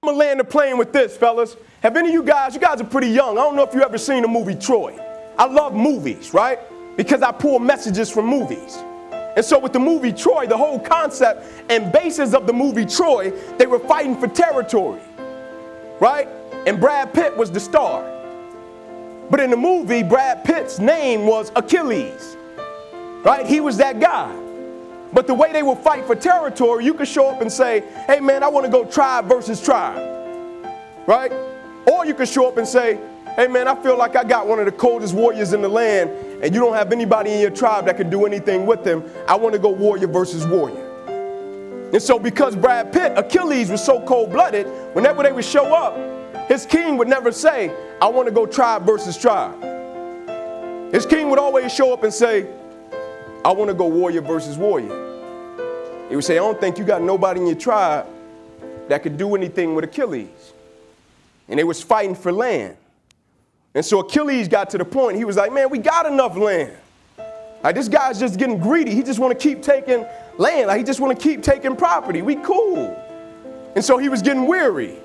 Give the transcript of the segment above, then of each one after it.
I'm going to land the plane with this, fellas. Have any of you guys are pretty young. I don't know if you ever seen the movie Troy. I love movies, right? Because I pull messages from movies. And so with the movie Troy, the whole concept and basis of the movie Troy, they were fighting for territory, right? And Brad Pitt was the star. But in the movie, Brad Pitt's name was Achilles, right? He was that guy. But the way they would fight for territory, you could show up and say, hey man, I want to go tribe versus tribe, right? Or you could show up and say, hey man, I feel like I got one of the coldest warriors in the land and you don't have anybody in your tribe that can do anything with him. I want to go warrior versus warrior. And so because Brad Pitt, Achilles, was so cold-blooded, whenever they would show up, his king would never say, I want to go tribe versus tribe. His king would always show up and say, I want to go warrior versus warrior. He would say, I don't think you got nobody in your tribe that could do anything with Achilles. And they was fighting for land. And so Achilles got to the point, he was like, man, we got enough land. Like, this guy's just getting greedy. He just want to keep taking land. Like, he just want to keep taking property. We cool. And so he was getting weary.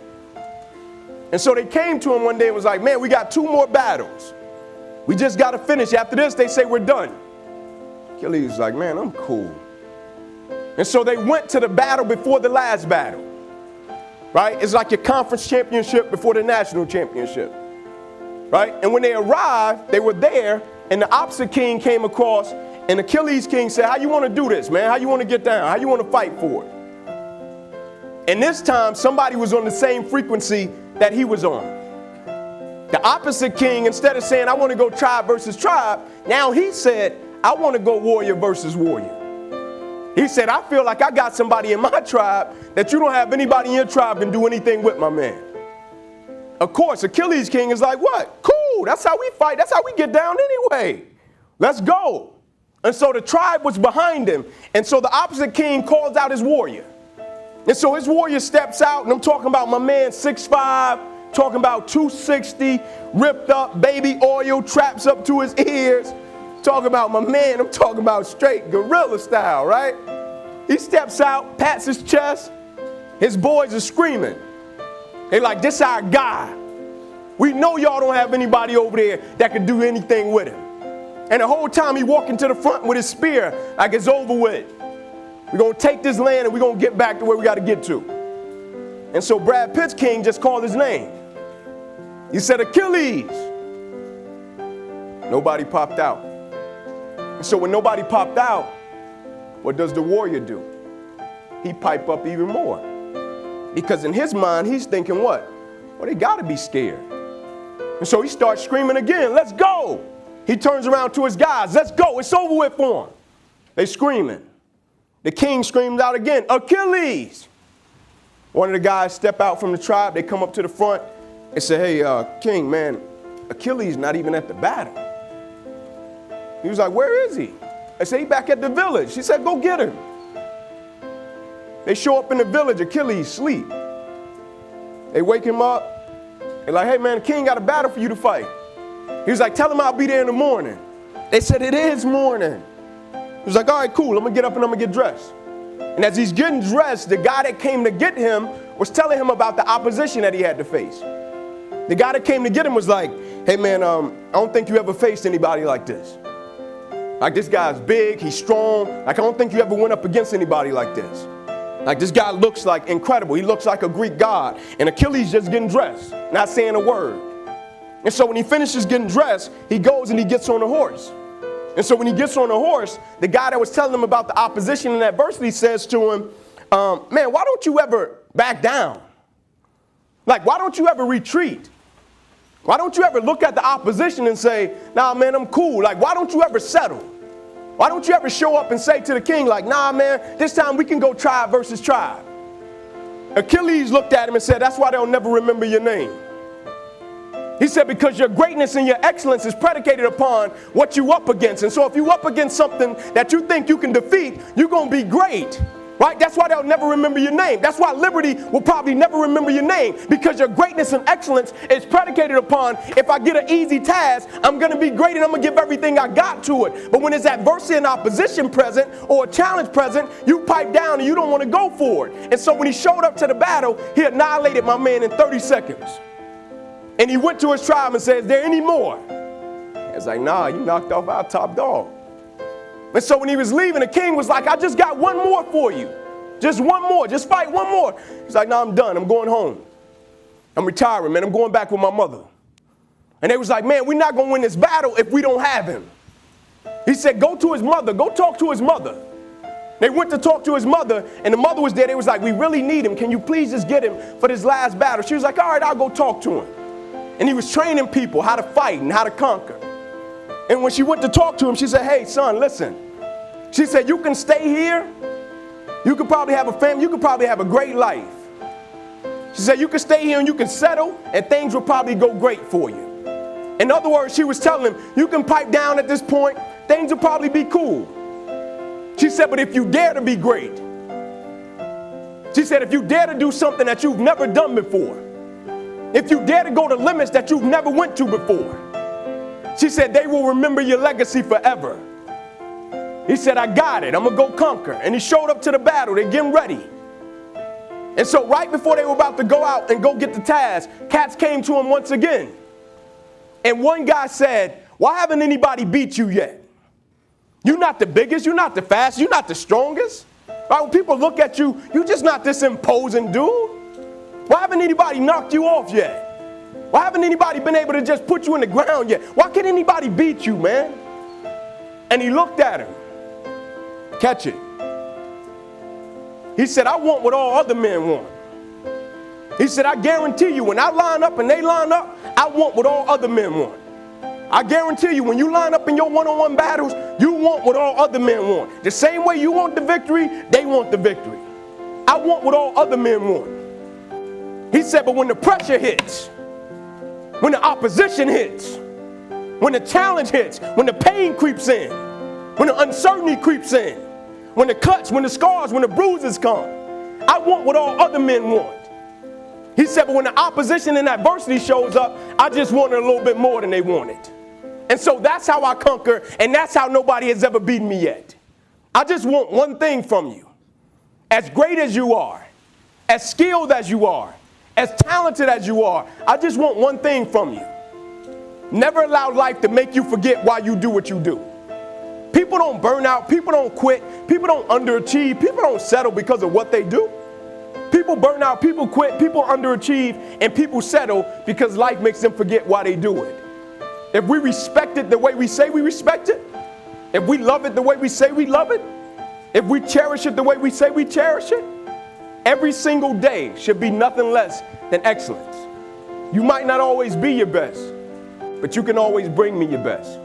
And so they came to him one day and was like, man, we got 2 more battles. We just got to finish. After this, they say we're done. Achilles was like, man, I'm cool. And so they went to the battle before the last battle, right? It's like your conference championship before the national championship, right? And when they arrived, they were there, and the opposite king came across, and Achilles' king said, how you want to do this, man? How you want to get down? How you want to fight for it? And this time, somebody was on the same frequency that he was on. The opposite king, instead of saying, I want to go tribe versus tribe, now he said, I want to go warrior versus warrior. He said, I feel like I got somebody in my tribe that you don't have anybody in your tribe can do anything with, my man. Of course, Achilles' king is like, what? Cool, that's how we fight. That's how we get down anyway. Let's go. And so the tribe was behind him. And so the opposite king calls out his warrior. And so his warrior steps out, and I'm talking about my man 6'5", talking about 260, ripped up, baby oil, traps up to his ears. Talking about my man, I'm talking about straight gorilla style, right? He steps out, pats his chest. His boys are screaming. They're like, this our guy. We know y'all don't have anybody over there that can do anything with him. And the whole time he walking to the front with his spear, like it's over with. We're going to take this land and we're going to get back to where we got to get to. And so Brad Pitt's king just called his name. He said, Achilles. Nobody popped out. And so when nobody popped out, what does the warrior do? He pipe up even more. Because in his mind, he's thinking what? Well, they got to be scared. And so he starts screaming again, let's go. He turns around to his guys, let's go, it's over with for him. They screaming. The king screams out again, Achilles. One of the guys step out from the tribe, they come up to the front and say, hey, king, man, Achilles not even at the battle. He was like, where is he? I said, he back at the village. He said, go get him. They show up in the village, Achilles sleep. They wake him up. They're like, hey man, the king got a battle for you to fight. He was like, tell him I'll be there in the morning. They said, it is morning. He was like, all right, cool, I'm gonna get up and I'm gonna get dressed. And as he's getting dressed, the guy that came to get him was telling him about the opposition that he had to face. The guy that came to get him was like, hey man, I don't think you ever faced anybody like this. Like, this guy's big, he's strong. Like, I don't think you ever went up against anybody like this. Like, this guy looks like incredible. He looks like a Greek god. And Achilles just getting dressed, not saying a word. And so when he finishes getting dressed, he goes and he gets on a horse. And so when he gets on a horse, the guy that was telling him about the opposition and adversity says to him, man, why don't you ever back down? Like, why don't you ever retreat? Why don't you ever look at the opposition and say, nah, man, I'm cool. Like, why don't you ever settle? Why don't you ever show up and say to the king, like, nah, man, this time we can go tribe versus tribe? Achilles looked at him and said, that's why they'll never remember your name. He said, because your greatness and your excellence is predicated upon what you up against. And so if you up against something that you think you can defeat, you're going to be great. Right? That's why they'll never remember your name. That's why Liberty will probably never remember your name, because your greatness and excellence is predicated upon, if I get an easy task, I'm going to be great and I'm going to give everything I got to it. But when there's adversity and opposition present or a challenge present, you pipe down and you don't want to go for it. And so when he showed up to the battle, he annihilated my man in 30 seconds. And he went to his tribe and said, is there any more? It's like, nah, you knocked off our top dog. And so when he was leaving, the king was like, I just got one more for you. Just one more. Just fight one more. He's like, no, I'm done. I'm going home. I'm retiring, man. I'm going back with my mother. And they was like, man, we're not going to win this battle if we don't have him. He said, go to his mother. Go talk to his mother. They went to talk to his mother, and the mother was there. They was like, we really need him. Can you please just get him for this last battle? She was like, all right, I'll go talk to him. And he was training people how to fight and how to conquer. And when she went to talk to him, she said, hey, son, listen. She said, you can stay here. You could probably have a family. You could probably have a great life. She said, you can stay here and you can settle, and things will probably go great for you. In other words, she was telling him, you can pipe down at this point. Things will probably be cool. She said, but if you dare to be great. She said, if you dare to do something that you've never done before. If you dare to go to limits that you've never went to before. She said, they will remember your legacy forever. He said, I got it. I'm going to go conquer. And he showed up to the battle. They're getting ready. And so right before they were about to go out and go get the task, cats came to him once again. And one guy said, why haven't anybody beat you yet? You're not the biggest. You're not the fastest. You're not the strongest. Right? When people look at you, you're just not this imposing dude. Why haven't anybody knocked you off yet? Why haven't anybody been able to just put you in the ground yet? Why can't anybody beat you, man? And he looked at him. Catch it. He said, I want what all other men want. He said, I guarantee you, when I line up and they line up, I want what all other men want. I guarantee you, when you line up in your one-on-one battles, you want what all other men want. The same way you want the victory, they want the victory. I want what all other men want. He said, but when the pressure hits, when the opposition hits, when the challenge hits, when the pain creeps in, when the uncertainty creeps in, when the cuts, when the scars, when the bruises come, I want what all other men want. He said, but when the opposition and adversity shows up, I just want it a little bit more than they wanted. And so that's how I conquer, and that's how nobody has ever beaten me yet. I just want one thing from you. As great as you are, as skilled as you are, as talented as you are, I just want one thing from you. Never allow life to make you forget why you do what you do. People don't burn out. People don't quit. People don't underachieve. People don't settle because of what they do. People burn out. People quit. People underachieve. And people settle because life makes them forget why they do it. If we respect it the way we say we respect it, if we love it the way we say we love it, if we cherish it the way we say we cherish it, every single day should be nothing less than excellence. You might not always be your best, but you can always bring me your best.